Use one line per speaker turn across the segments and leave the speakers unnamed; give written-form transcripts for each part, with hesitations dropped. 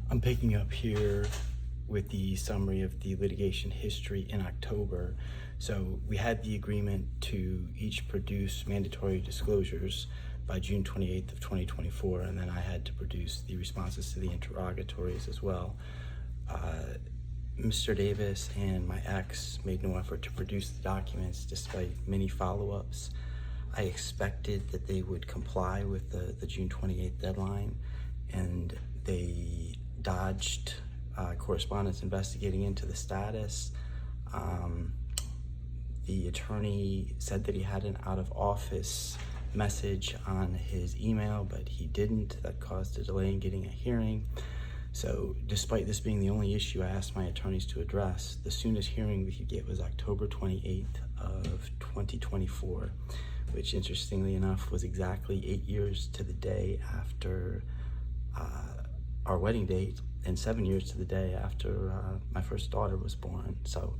I'm picking up here with the summary of the litigation history in October. So we had the agreement to each produce mandatory disclosures by June 28th of 2024, and then I had to produce the responses to the interrogatories as well. Mr. Davis and my ex made no effort to produce the documents despite many follow-ups. I expected that they would comply with the June 28th deadline, and they dodged correspondence investigating into the status. The attorney said that he had an out-of-office message on his email, but he didn't. That caused a delay in getting a hearing. So despite this being the only issue I asked my attorneys to address, the soonest hearing we could get was October 28th of 2024, which interestingly enough was exactly 8 years to the day after our wedding date and 7 years to the day after my first daughter was born. So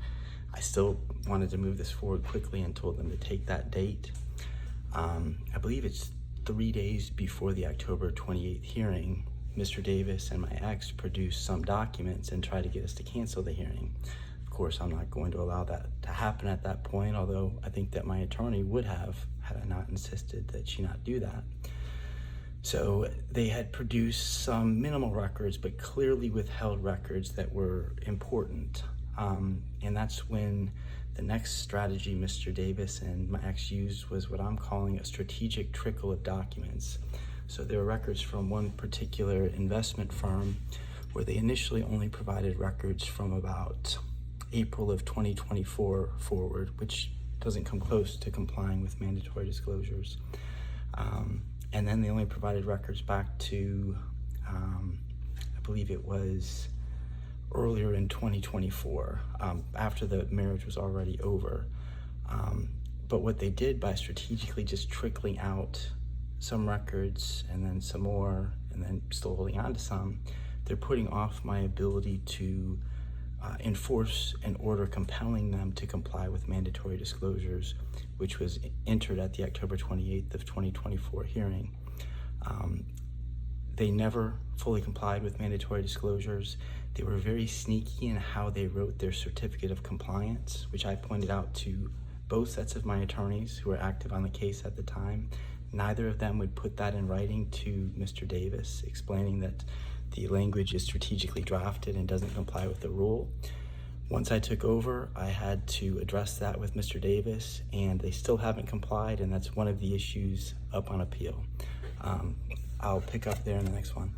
I still wanted to move this forward quickly and told them to take that date. I believe it's 3 days before the October 28th hearing, Mr. Davis and my ex produced some documents and tried to get us to cancel the hearing. Of course, I'm not going to allow that to happen at that point, although I think that my attorney would have had I not insisted that she not do that. So they had produced some minimal records, but clearly withheld records that were important. And that's when the next strategy Mr. Davis and my ex used was what I'm calling a strategic trickle of documents. So there are records from one particular investment firm where they initially only provided records from about April of 2024 forward, which doesn't come close to complying with mandatory disclosures. And then they only provided records back to, I believe it was earlier in 2024, after the marriage was already over. But what they did by strategically just trickling out some records and then some more and then still holding on to some, they're putting off my ability to enforce an order compelling them to comply with mandatory disclosures, which was entered at the October 28th of 2024 hearing. They never fully complied with mandatory disclosures. They were very sneaky in how they wrote their certificate of compliance, which I pointed out to both sets of my attorneys who were active on the case at the time. Neither of them would put that in writing to Mr. Davis, explaining that the language is strategically drafted and doesn't comply with the rule. Once I took over, I had to address that with Mr. Davis, and they still haven't complied, and that's one of the issues up on appeal. I'll pick up there in the next one.